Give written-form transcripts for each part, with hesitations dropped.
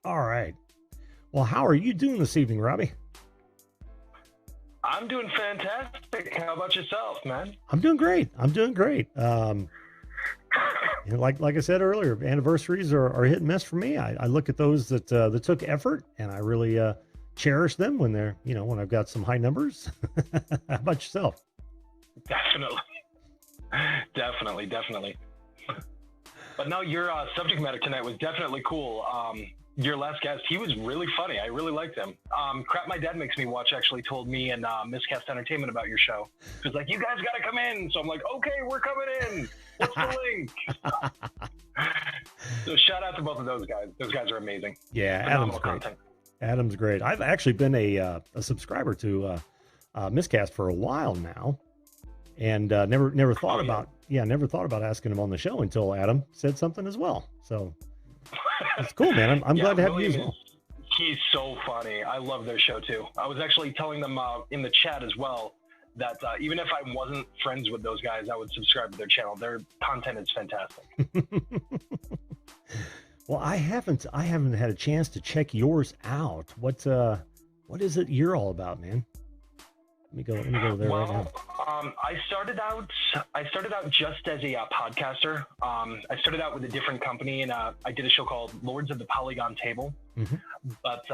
All right. Well, how are you doing this evening, Robbie? I'm doing fantastic. How about yourself, man? I'm doing great. Like I said earlier, anniversaries are hit and miss for me. I look at those that took effort, and I really cherish them when they're when I've got some high numbers. How about yourself? Definitely, definitely. But no, your subject matter tonight was definitely cool. Your last guest, he was really funny. I really liked him. Crap My Dad Makes Me Watch actually told me and Miscast Entertainment about your show. He was like, you guys got to come in. So I'm like, okay, we're coming in. What's the link? So shout out to both of those guys. Those guys are amazing. Yeah, Adam's great. Content. Adam's great. I've actually been a subscriber to Miscast for a while now, and never thought about asking him on the show until Adam said something as well. So it's cool, man. I'm glad to have you as well. He's so funny. I love their show too. I was actually telling them in the chat as well that even if I wasn't friends with those guys, I would subscribe to their channel. Their content is fantastic. Well, I haven't had a chance to check yours out. What is it you're all about, man? Let me go there right now. I started out just as a podcaster. I started out with a different company, and I did a show called Lords of the Polygon Table. Mm-hmm. But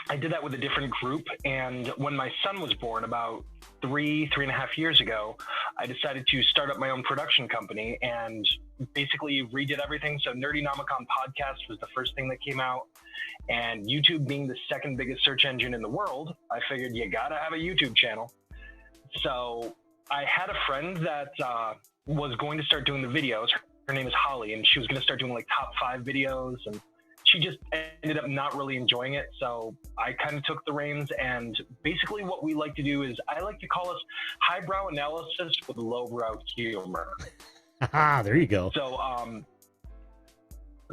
I did that with a different group. And when my son was born about three and a half years ago, I decided to start up my own production company and basically redid everything. So Nerdynomicon podcast was the first thing that came out. And YouTube being the second biggest search engine in the world, I figured you gotta have a YouTube channel. So I had a friend that was going to start doing the videos. Her name is Holly, and she was going to start doing like top 5 videos, and she just ended up not really enjoying it. So I kind of took the reins, and basically what we like to do is I like to call us highbrow analysis with lowbrow humor. There you go.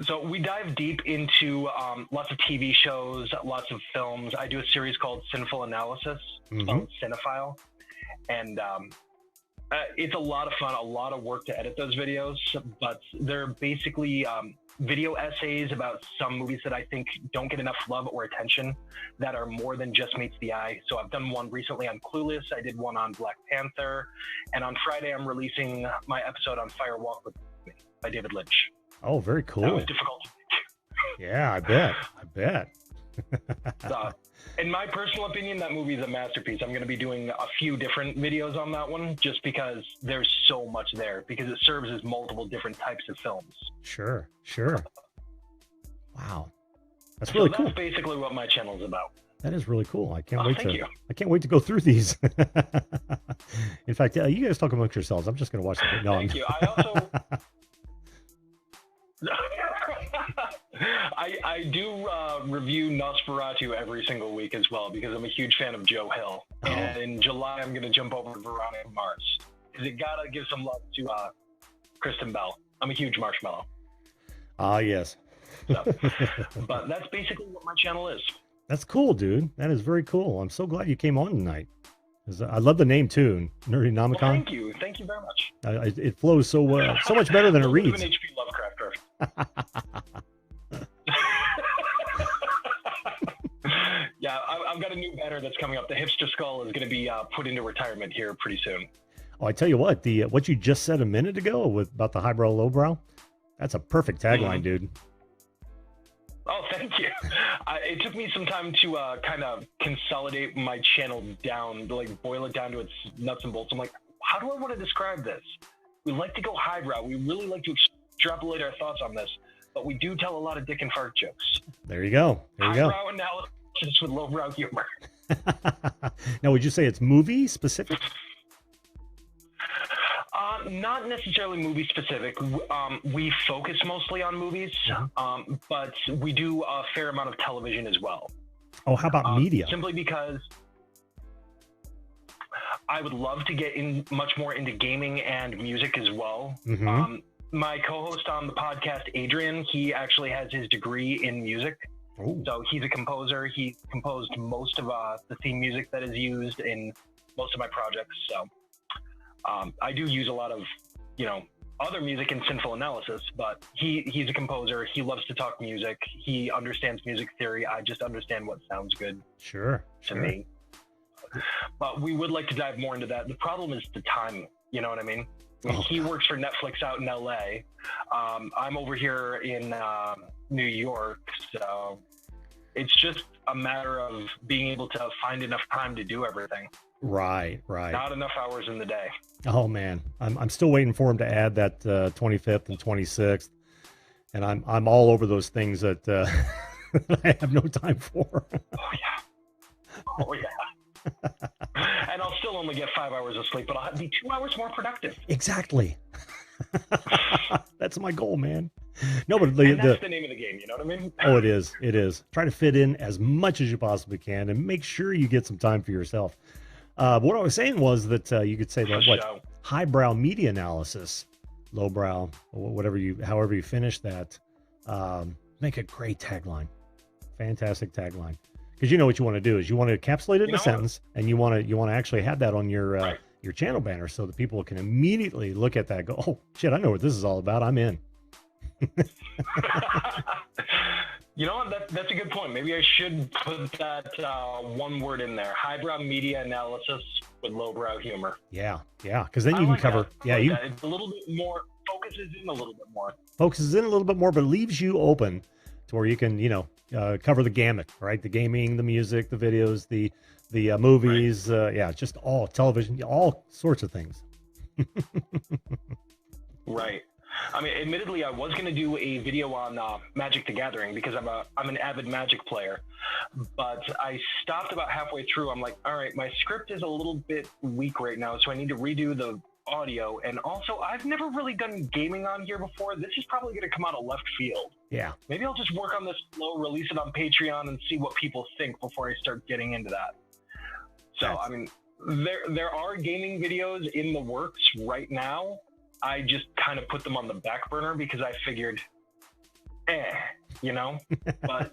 So we dive deep into lots of TV shows, lots of films. I do a series called Cinefile Analysis, on Cinefile. And it's a lot of fun, a lot of work to edit those videos, but they're basically video essays about some movies that I think don't get enough love or attention that are more than just meets the eye. So I've done one recently on Clueless. I did one on Black Panther. And on Friday, I'm releasing my episode on Fire Walk with Me by David Lynch. Oh, very cool. That was difficult. Yeah, I bet. In my personal opinion, that movie is a masterpiece. I'm going to be doing a few different videos on that one just because there's so much there, because it serves as multiple different types of films. Sure. Wow. That's really cool. That's basically what my channel is about. That is really cool. I can't wait to go through these. In fact, you guys talk amongst yourselves. I'm just going to watch them. No, Thank you. I also... I do review Nosferatu every single week as well because I'm a huge fan of Joe Hill. Oh. And in July, I'm going to jump over to Veronica Mars because you got to give some love to Kristen Bell. I'm a huge Marshmallow. Yes. But that's basically what my channel is. That's cool, dude. That is very cool. I'm so glad you came on tonight. I love the name too, Nerdynomicon. Well, thank you very much. It flows so well, so much better than it reads. An HP Lovecraft. Yeah, I've got a new banner that's coming up. The Hipster Skull is going to be put into retirement here pretty soon. Oh, I tell you what, what you just said a minute ago about the highbrow lowbrow, that's a perfect tagline, dude. Oh, thank you. It took me some time to kind of consolidate my channel down, like boil it down to its nuts and bolts. I'm like, how do I want to describe this? We like to go highbrow. We really like to extrapolate our thoughts on this, but we do tell a lot of dick and fart jokes. There you go. Highbrow analysis with lowbrow humor. Now, would you say it's movie specific? Not necessarily movie specific. We focus mostly on movies, but we do a fair amount of television as well. Oh, how about media? Simply because I would love to get in much more into gaming and music as well. My co-host on the podcast, Adrian, he actually has his degree in music. Ooh. So he's a composer. He composed most of the theme music that is used in most of my projects. So I do use a lot of other music in Cinefile Analysis, but he's a composer. He loves to talk music. He understands music theory. I just understand what sounds good to me. But we would like to dive more into that. The problem is the time. You know what I mean? He works for Netflix out in LA. I'm over here in New York, so it's just a matter of being able to find enough time to do everything. Right. Not enough hours in the day. Oh man, I'm still waiting for him to add that 25th and 26th, and I'm all over those things that I have no time for. Oh yeah. And I'll still only get 5 hours of sleep, but I'll be 2 hours more productive. Exactly. That's my goal, man. No, but that's the name of the game. You know what I mean? Oh, it is. It is. Try to fit in as much as you possibly can, and make sure you get some time for yourself. What I was saying was that you could say that highbrow media analysis, lowbrow, however you finish that, make a great tagline. Fantastic tagline. Because you know what you want to do is you want to encapsulate it in a sentence, and you want to actually have that on your channel banner so that people can immediately look at that and go, oh shit, I know what this is all about. I'm in. You know what? That's a good point. Maybe I should put that one word in there: highbrow media analysis with lowbrow humor. Yeah. Because then you can cover. It's a little bit more, focuses in a little bit more, but leaves you open to where you can, cover the gamut, right? The gaming, the music, the videos, the movies, just all television, all sorts of things. Right. I mean, admittedly, I was going to do a video on Magic the Gathering because I'm an avid Magic player, but I stopped about halfway through. I'm like, all right, my script is a little bit weak right now, so I need to redo the audio. And also, I've never really done gaming on here before. This is probably going to come out of left field. Yeah. Maybe I'll just work on this flow, release it on Patreon, and see what people think before I start getting into that. So, I mean, there are gaming videos in the works right now. I just kind of put them on the back burner because I figured, but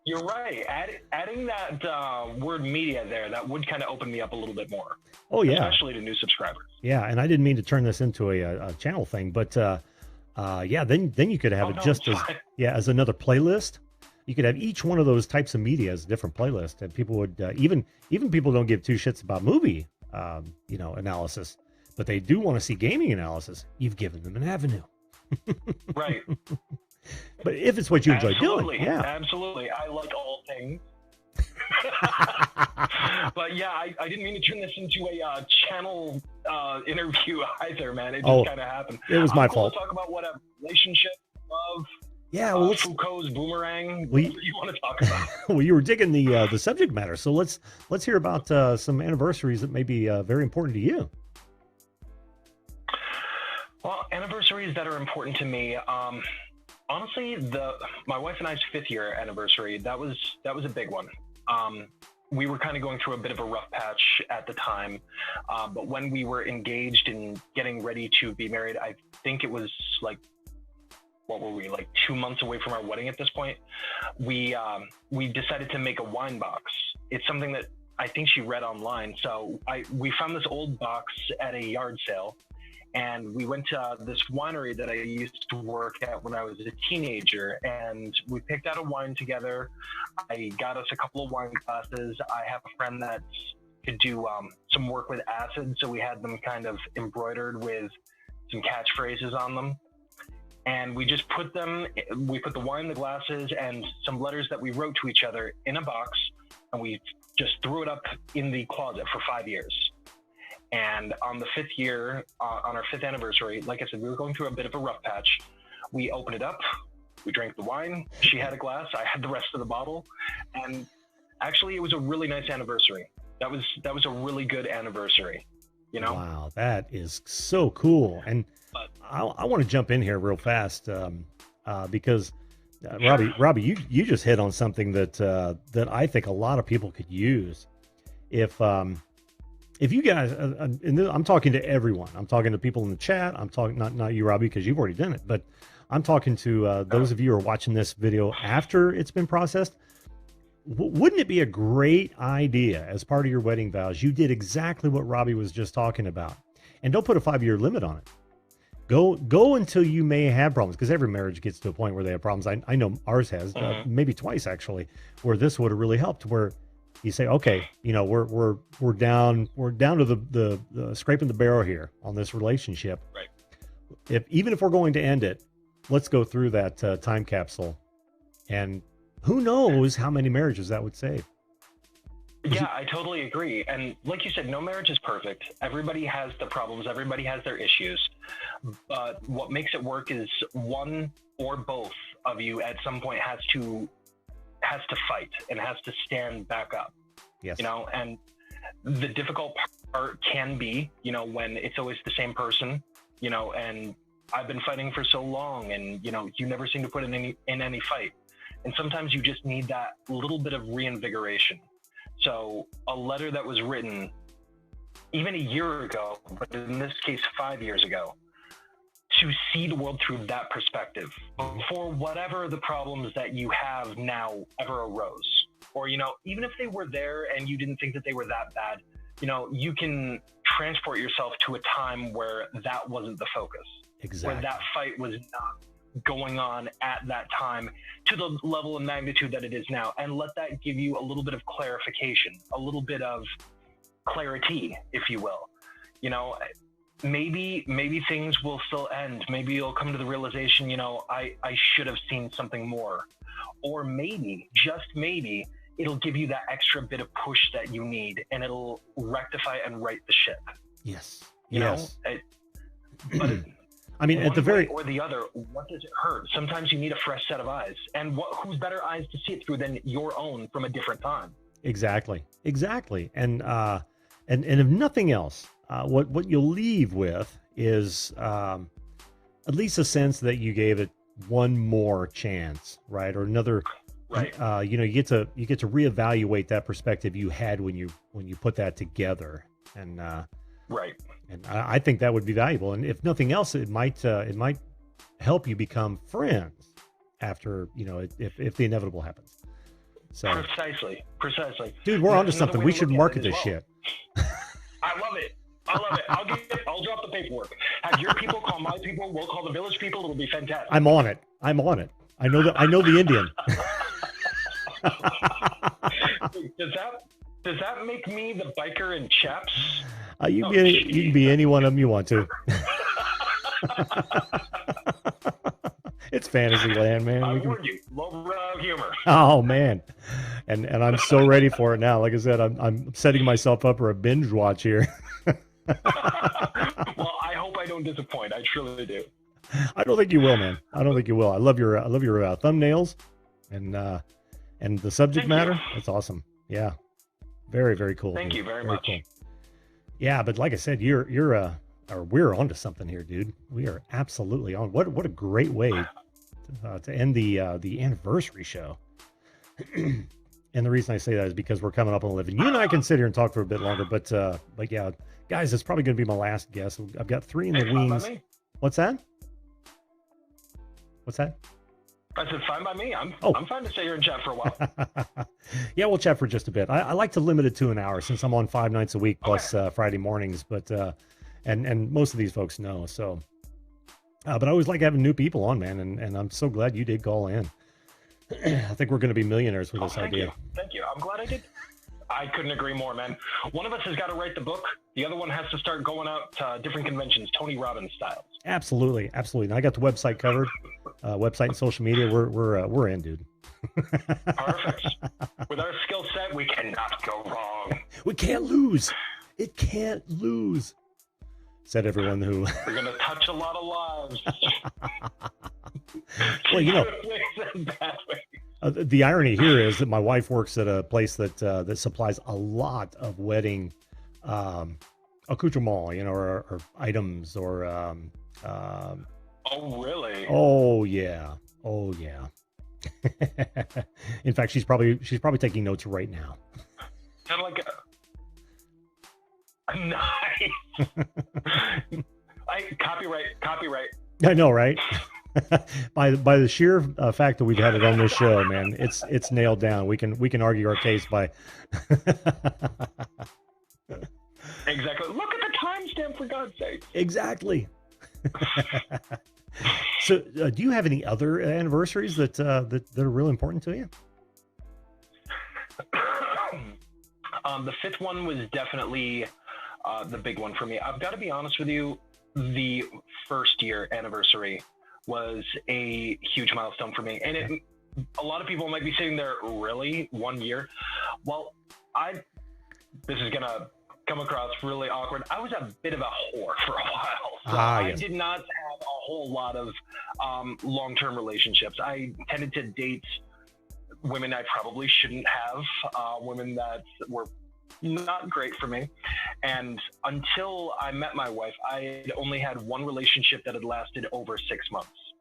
you're right. Adding that word media there, that would kind of open me up a little bit more. Oh, yeah. Especially to new subscribers. Yeah, and I didn't mean to turn this into a channel thing, but then you could have as another playlist. You could have each one of those types of media as a different playlist, and people would even people don't give two shits about movie analysis, but they do want to see gaming analysis. You've given them an avenue. Right. But if it's what you enjoy doing, yeah. Absolutely. I like all things. But yeah, I didn't mean to turn this into a channel interview either, man. It just kind of happened. It was my fault. To talk about whatever, relationship, love, yeah, well, Foucault's boomerang, whatever you want to talk about. Well, you were digging the subject matter, so let's hear about some anniversaries that may be very important to you. Well, anniversaries that are important to me. Honestly, my wife and I's 5th year anniversary, that was a big one. We were kind of going through a bit of a rough patch at the time, but when we were engaged and getting ready to be married, I think it was like, what were we, like 2 months away from our wedding at this point? We decided to make a wine box. It's something that I think she read online. So we found this old box at a yard sale. And we went to this winery that I used to work at when I was a teenager, and we picked out a wine together. I got us a couple of wine glasses. I have a friend that could do some work with acid, so we had them kind of embroidered with some catchphrases on them. And we just put the wine, the glasses, and some letters that we wrote to each other in a box, and we just threw it up in the closet for 5 years. And on the 5th year, on our 5th anniversary, like I said, we were going through a bit of a rough patch. We opened it up, we drank the wine, she had a glass, I had the rest of the bottle. And actually, it was a really nice anniversary. That was a really good anniversary, Wow, that is so cool. And I want to jump in here real fast because, Robbie, you just hit on something that I think a lot of people could use. If you guys, I'm talking to everyone. I'm talking to people in the chat. I'm talking not you, Robbie, because you've already done it. But I'm talking to those of you who are watching this video after it's been processed. Wouldn't it be a great idea as part of your wedding vows? You did exactly what Robbie was just talking about, and don't put a 5-year limit on it. Go until you may have problems, because every marriage gets to a point where they have problems. I know ours has, maybe twice actually, where this would have really helped. Where you say, okay, we're down to the scraping the barrel here on this relationship. Right. Even if we're going to end it, let's go through that time capsule, and who knows how many marriages that would save. Yeah, I totally agree. And like you said, no marriage is perfect. Everybody has their problems. Everybody has their issues. But what makes it work is one or both of you at some point has to fight and has to stand back up. Yes. And the difficult part can be, when it's always the same person, and I've been fighting for so long, and, you never seem to put in any fight. And sometimes you just need that little bit of reinvigoration. So a letter that was written even a year ago, but in this case, 5 years ago, to see the world through that perspective before whatever the problems that you have now ever arose. Or, even if they were there and you didn't think that they were that bad, you can transport yourself to a time where that wasn't the focus. Exactly. Where that fight was not going on at that time to the level of magnitude that it is now, and let that give you a little bit of clarification, a little bit of clarity, if you will. Maybe things will still end. Maybe you'll come to the realization, I should have seen something more. Or maybe, just maybe, it'll give you that extra bit of push that you need, and it'll rectify and right the ship. Yes. But I mean, at the very or the other, what does it hurt? Sometimes you need a fresh set of eyes, and whose better eyes to see it through than your own from a different time? Exactly. And if nothing else, what you'll leave with is at least a sense that you gave it one more chance, right? Or another. Right. You get to reevaluate that perspective you had when you put that together, and right. And I think that would be valuable. And if nothing else, it might help you become friends after, if the inevitable happens. So Precisely. Dude, we're onto something. We should market this shit. I love it. I'll drop the paperwork. Have your people call my people. We'll call the village people. It'll be fantastic. I'm on it. I know the Indian. Does that make me the biker in chaps? You can be any one of them you want to. It's fantasy land, man. I warned you. Low humor. Oh man, and I'm so ready for it now. Like I said, I'm setting myself up for a binge watch here. Well, I hope I don't disappoint. I truly do. I don't think you will, man. I don't think you will. I love your thumbnails and the subject matter. That's awesome. Yeah, very, very cool. Thank you very much. Cool. Yeah, but like I said, we're onto something here, dude. We are absolutely on. What a great way to end the anniversary show. And the reason I say that is because we're coming up on 11. You and I can sit here and talk for a bit longer, but yeah, guys, it's probably going to be my last guess. I've got 3 in the wings. What's that? I said, fine by me. I'm fine to stay here and chat for a while. Yeah, we'll chat for just a bit. I like to limit it to an hour since I'm on 5 nights a week plus Friday mornings. But and most of these folks know. So, but I always like having new people on, man. And I'm so glad you did call in. I think we're going to be millionaires with this idea. Thank you. I'm glad I did. I couldn't agree more, man. One of us has got to write the book. The other one has to start going out to different conventions, Tony Robbins style. Absolutely. And I got the website covered, website and social media. We're in, dude. Perfect. With our skill set, we cannot go wrong. We can't lose. It can't lose. Said everyone who. We're gonna touch a lot of lives. Well, the irony here is that my wife works at a place that supplies a lot of wedding accoutrement, or items, or. Oh really? Oh yeah. In fact, she's probably taking notes right now. Kind of like nice. Copyright. I know, right? by the sheer fact that we've had it on this show, man, it's nailed down. We can argue our case by. Exactly. Look at the timestamp, for God's sake. Exactly. So, do you have any other anniversaries that are really important to you? The fifth one was definitely the big one for me. I've got to be honest with you. The first year anniversary was a huge milestone for me, and a lot of people might be sitting there, really, 1 year? Well, this is gonna come across really awkward. I was a bit of a whore for a while. So I did not have a whole lot of long-term relationships. I tended to date women I probably shouldn't have, women that were not great for me. And until I met my wife, I had only had one relationship that had lasted over 6 months.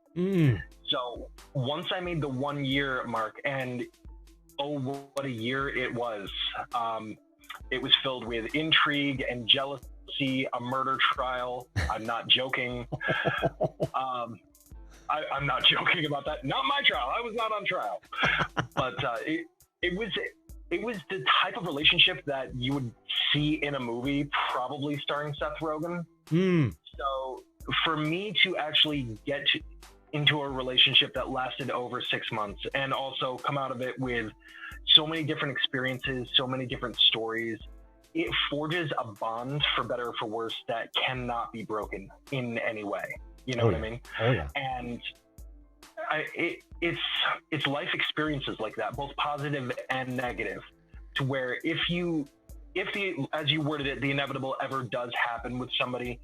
So once I made the 1 year mark, and oh, what a year it was. It was filled with intrigue and jealousy, a murder trial. I'm not joking. I'm not joking about that. Not my trial. I was not on trial. But it was the type of relationship that you would see in a movie, probably starring Seth Rogen. So for me to actually get into a relationship that lasted over 6 months, and also come out of it with so many different experiences, so many different stories, it forges a bond, for better or for worse, that cannot be broken in any way. You know what I mean? Oh yeah. And it's life experiences like that, both positive and negative, to where if as you worded it, the inevitable ever does happen with somebody,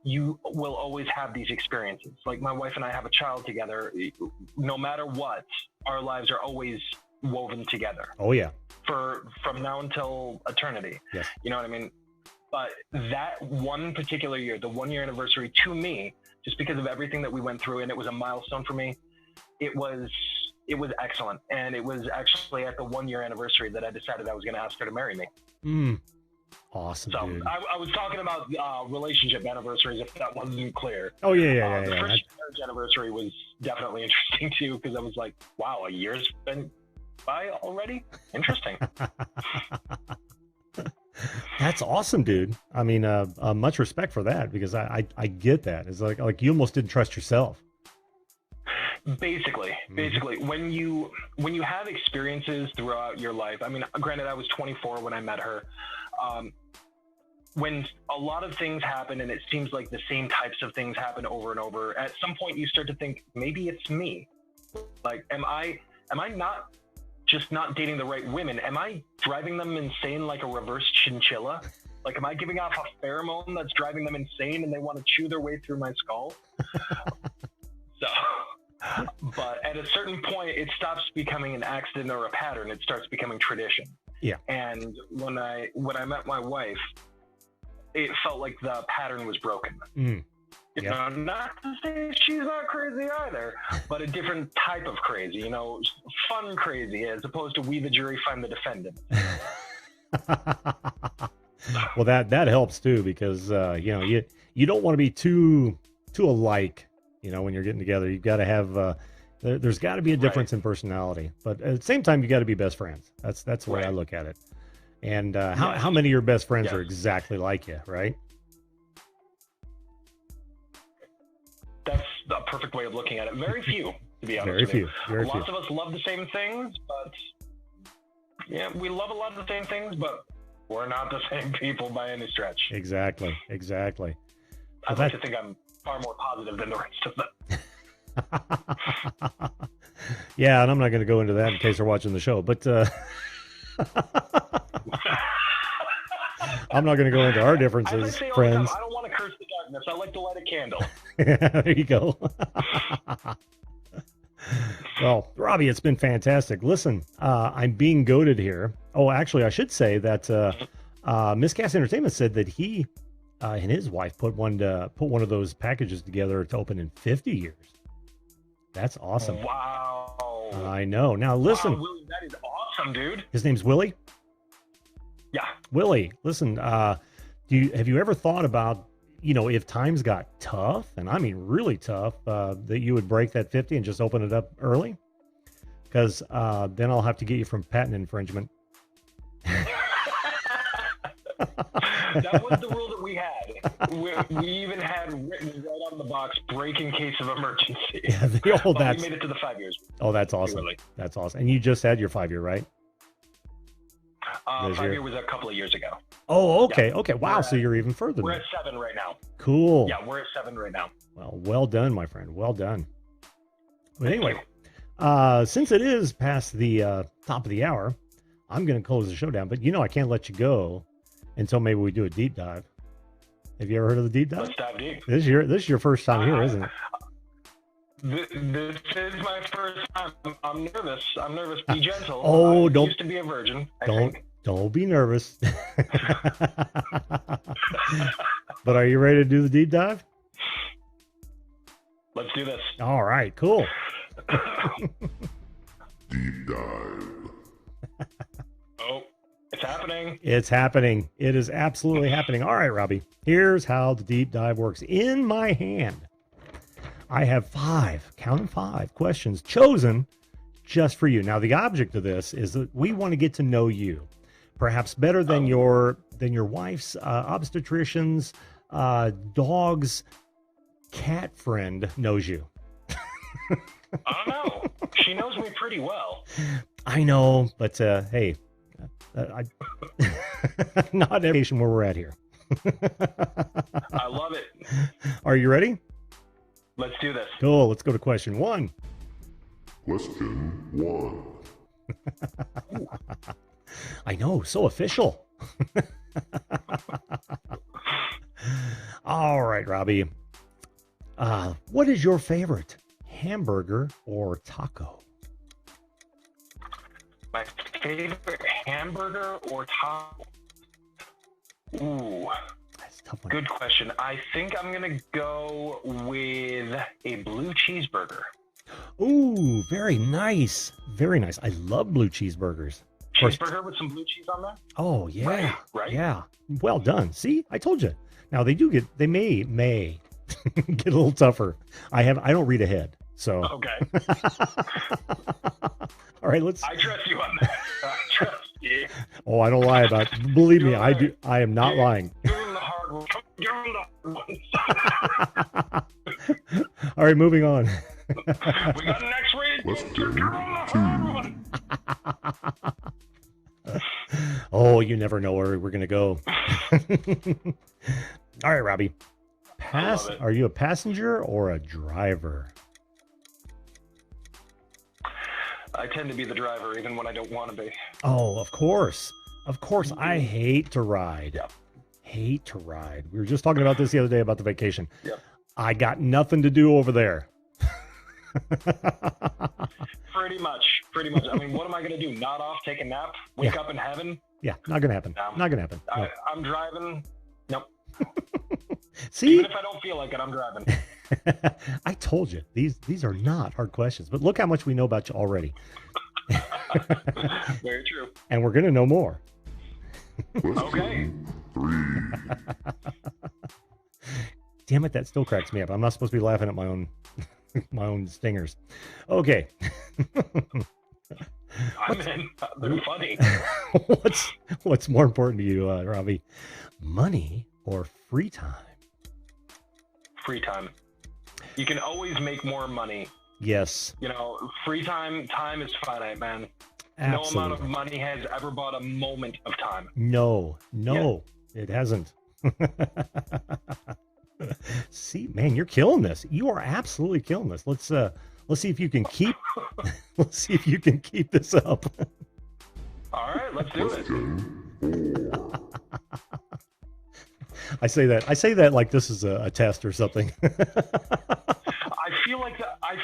you will always have these experiences. Like my wife and I have a child together. No matter what, our lives are always woven together. Oh yeah. From now until eternity. Yes. You know what I mean? But that one particular year, the 1 year anniversary, to me, just because of everything that we went through, and it was a milestone for me, it was excellent. And it was actually at the 1 year anniversary that I decided I was going to ask her to marry me. Awesome. So dude. I was talking about relationship anniversaries, if that wasn't clear. Oh yeah. The first marriage anniversary was definitely interesting too, because I was like, wow, a year's been by already? Interesting. That's awesome, dude. I mean, much respect for that, because I get that. It's like you almost didn't trust yourself. Basically, when you have experiences throughout your life, I mean, granted, I was 24 when I met her. When a lot of things happen and it seems like the same types of things happen over and over, at some point you start to think, maybe it's me. Like, am I not just not dating the right women? Am I driving them insane like a reverse chinchilla? Like, am I giving off a pheromone that's driving them insane and they want to chew their way through my skull? But at a certain point, it stops becoming an accident or a pattern. It starts becoming tradition. Yeah. And when I met my wife, it felt like the pattern was broken. You know, not to say she's not crazy either, but a different type of crazy, you know, fun crazy, as opposed to we the jury find the defendant. Well, that helps too, because you know, you don't want to be too alike. You know, when you're getting together, you've got to have there's got to be a difference in personality, but at the same time, you got to be best friends. That's the way I look at it. And how many of your best friends are exactly like you, right? That's a perfect way of looking at it. Very few, to be honest. Very few. Lots of us love the same things, but yeah, we love a lot of the same things, but we're not the same people by any stretch. Exactly. I'd like to think I'm far more positive than the rest of them. Yeah, and I'm not going to go into that in case they're watching the show, but I'm not going to go into our differences, friends. I don't want to curse the darkness. I like to light a candle. Yeah, there you go. Well, Robbie, it's been fantastic. Listen, I'm being goated here. Oh, actually, I should say that Miscast Entertainment said that he and his wife put one of those packages together to open in 50 years. That's awesome. Wow. I know. Now, listen. Wow, Willie, that is awesome, dude. His name's Willie? Yeah. Willie, listen, have you ever thought about, you know, if times got tough, and I mean really tough, that you would break that 50 and just open it up early? Because then I'll have to get you from patent infringement. That was the rule that we had. We even had written right on the box, break in case of emergency. Yeah, we made it to the 5 years. Oh, that's awesome. That's awesome. And you just had your 5-year, right? 5-year was a couple of years ago. Oh, okay. Yeah. Okay. Wow. So you're even further. We're at 7 right now. Cool. Yeah, we're at 7 right now. Well done, my friend. Well done. But anyway, since it is past the top of the hour, I'm going to close the show down. But I can't let you go until maybe we do a deep dive. Have you ever heard of the deep dive? Let's dive deep. This is your first time here, isn't it? This is my first time. I'm nervous. Be gentle. Oh, I don't. Used to be a virgin. Don't be nervous. But are you ready to do the deep dive? Let's do this. All right, cool. Deep dive. Oh, it's happening. It's happening. It is absolutely happening. All right, Robbie, here's how the deep dive works. In my hand, I have 5 questions chosen just for you. Now, the object of this is that we want to get to know you, perhaps better than your wife's obstetrician's dog's cat friend knows you. I don't know. She knows me pretty well. I know, but hey, not education where we're at here. I love it. Are you ready? Let's do this. Cool. Let's go to question 1. Question 1. I know, so official. All right, Robbie. What is your favorite, hamburger or taco? My favorite hamburger or taco? Ooh, that's a tough one. Good question. I think I'm gonna go with a blue cheeseburger. Ooh, very nice. Very nice. I love blue cheeseburgers. Cheeseburger with some blue cheese on there? Oh, yeah. Right? Yeah. Well done. See, I told you. Now they may get a little tougher. I don't read ahead. So okay. All right, I trust you on that. I trust you. Oh, I don't lie about it. Believe me, I do. I am not lying. Give him the hard one. Give him the hard one. All right, moving on. We got an X-rated. Question 2. Oh, you never know where we're gonna go. All right, Robbie. Are you a passenger or a driver? I tend to be the driver even when I don't want to be. Oh, of course. Of course. I hate to ride. Yep. Hate to ride. We were just talking about this the other day about the vacation. Yep. I got nothing to do over there. Pretty much. I mean, what am I going to do? Nod off, take a nap, wake up in heaven? Yeah, not going to happen. No. Not going to happen. No. I'm driving. Nope. See? Even if I don't feel like it, I'm driving. I told you, these are not hard questions, but look how much we know about you already. Very true. And we're going to know more. Okay. 3. Damn it, that still cracks me up. I'm not supposed to be laughing at my own stingers. Okay. I'm in. They're funny. What's more important to you, Robbie? Money or free time? Free time. You can always make more money. Yes. Free time is finite, man. Absolutely. No amount of money has ever bought a moment of time. No, it hasn't. See, man, you're killing this. You are absolutely killing this. Let's see if you can keep. Let's see if you can keep this up. All right, let's do it. Question 4. I say that like this is a test or something. I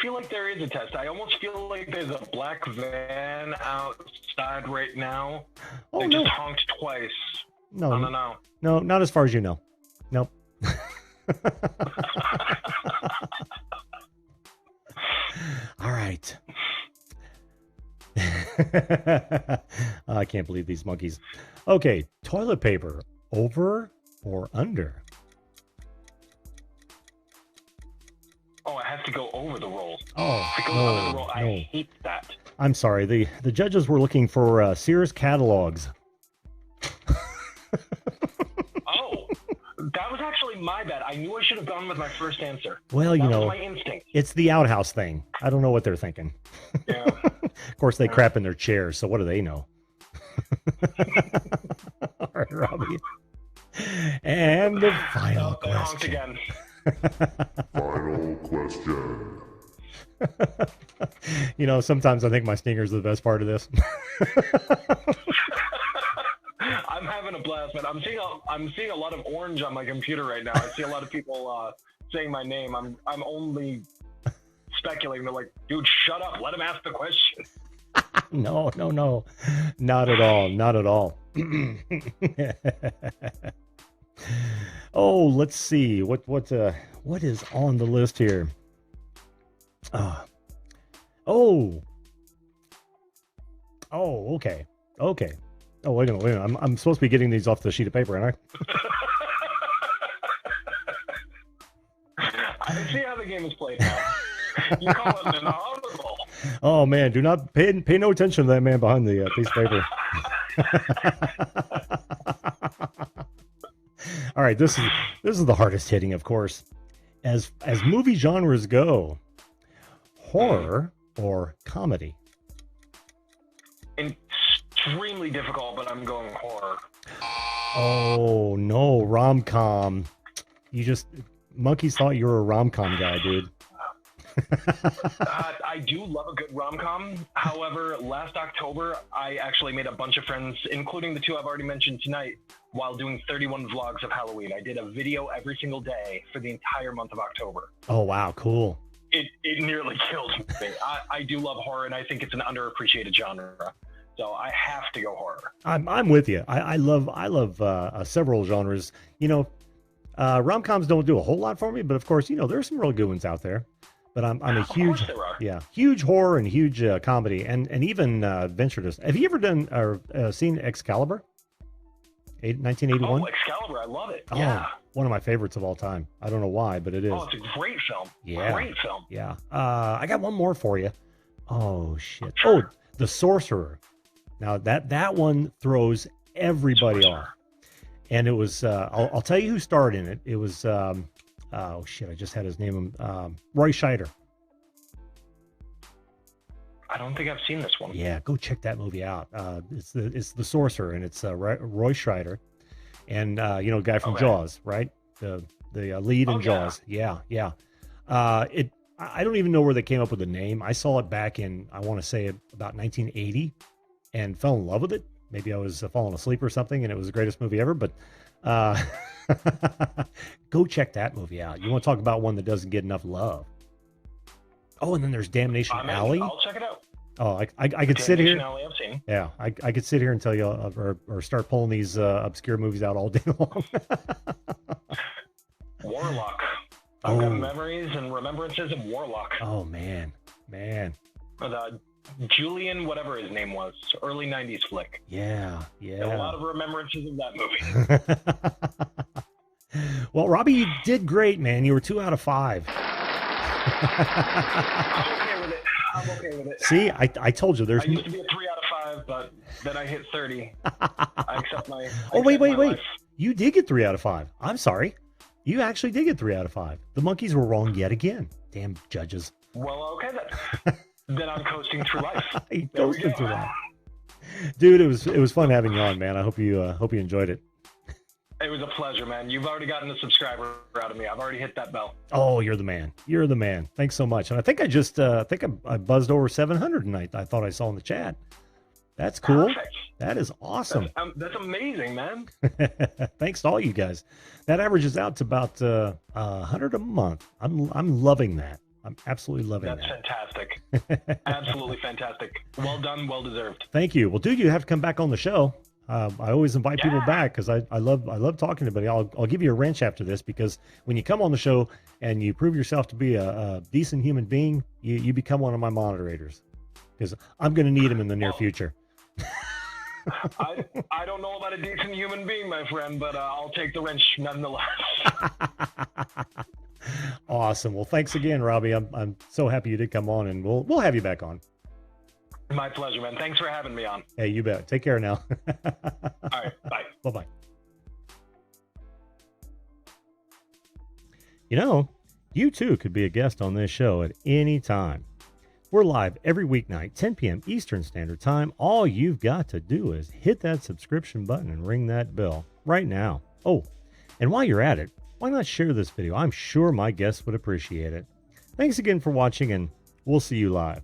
feel like there is a test. I almost feel like there's a black van outside right now. Oh, they no. just honked twice. No, not as far as you know. Nope. All right. I can't believe these monkeys. Okay, toilet paper, over or under? Oh, I have to go over the roll. Oh, If it goes under the roll, I hate that. I'm sorry. The judges were looking for Sears catalogs. Oh, that was actually my bad. I knew I should have gone with my first answer. Well, that you know, was my instinct. it's the outhouse thing. I don't know what they're thinking. Yeah. Of course, they crap in their chairs, so what do they know? All right, Robbie. And the final question. Again. Final question. You know, sometimes I think my stingers are the best part of this. I'm having a blast, man. I'm seeing a lot of orange on my computer right now. I see a lot of people saying my name. I'm only speculating. They're like, dude, shut up. Let him ask the question. No. Not at all. Not at all. Oh, let's see. What is on the list here? Okay. Oh, wait a minute. I'm supposed to be getting these off the sheet of paper, aren't I? I see how the game is played now. You call it an audible. Oh man, do not pay no attention to that man behind the piece of paper. All right, this is the hardest hitting, of course. As movie genres go, horror or comedy? Extremely difficult, but I'm going horror. Oh no, rom-com. Monkeys thought you were a rom-com guy, dude. I do love a good rom-com. However, last October, I actually made a bunch of friends, including the two I've already mentioned tonight, while doing 31 vlogs of Halloween. I did a video every single day for the entire month of October. Oh, wow. Cool. It nearly killed me. I do love horror, and I think it's an underappreciated genre. So I have to go horror. I'm with you. I love several genres. You know, rom-coms don't do a whole lot for me, but of course, you know, there's some real good ones out there. But I'm a huge horror and huge comedy, and even venture to. Have you ever done or seen Excalibur? 1981. Oh, Excalibur! I love it. Oh, yeah, one of my favorites of all time. I don't know why, but it is. Oh, it's a great film. Yeah, great film. Yeah. I got one more for you. Oh shit! Sure. Oh, The Sorcerer. Now that one throws everybody off, and it was. I'll tell you who starred in it. It was. Oh shit! I just had his name. Roy Scheider. I don't think I've seen this one. Yeah, go check that movie out. It's the Sorcerer, and it's Roy Scheider, and you know, the guy from Jaws, right? The lead in Jaws. Yeah. I don't even know where they came up with the name. I saw it back in, I want to say, about 1980, and fell in love with it. Maybe I was falling asleep or something, and it was the greatest movie ever. But go check that movie out. You want to talk about one that doesn't get enough love? Oh, and then there's Damnation Alley. I'll check it out. Oh, I could sit here. Alley, I've seen. Yeah, I could sit here and tell you, or start pulling these obscure movies out all day long. Warlock. I've got memories and remembrances of Warlock. Oh man. Julian, whatever his name was, early 90s flick. Yeah. A lot of remembrances of that movie. Well, Robbie, you did great, man. You were 2 out of 5. I'm okay with it. See, I told you there's. I used to be a 3 out of 5, but then I hit 30. I accept my. Wait. You did get 3 out of 5. I'm sorry. You actually did get 3 out of 5. The monkeys were wrong yet again. Damn judges. Well, okay then. Then I'm coasting through life. Coasting through life. Dude, it was fun having you on, man. I hope you enjoyed it. It was a pleasure, man. You've already gotten a subscriber out of me. I've already hit that bell. Oh, you're the man. You're the man. Thanks so much. And I think I buzzed over 700 tonight. I thought I saw in the chat. That's cool. Perfect. That is awesome. That's amazing, man. Thanks to all you guys. That averages out to about 100 a month. I'm loving that. I'm absolutely loving that. That's fantastic. Absolutely fantastic. Well done. Well deserved. Thank you. Well, dude, you have to come back on the show. I always invite people back because I love talking to anybody. I'll give you a wrench after this because when you come on the show and you prove yourself to be a decent human being, you become one of my moderators because I'm going to need them in the near future. I don't know about a decent human being, my friend, but I'll take the wrench nonetheless. Awesome. Well, thanks again, Robbie. I'm so happy you did come on, and we'll have you back on. My pleasure, man. Thanks for having me on. Hey, you bet. Take care now. All right. Bye. Bye-bye. You know, you too could be a guest on this show at any time. We're live every weeknight, 10 p.m. Eastern Standard Time. All you've got to do is hit that subscription button and ring that bell right now. Oh, and while you're at it, why not share this video? I'm sure my guests would appreciate it. Thanks again for watching, and we'll see you live.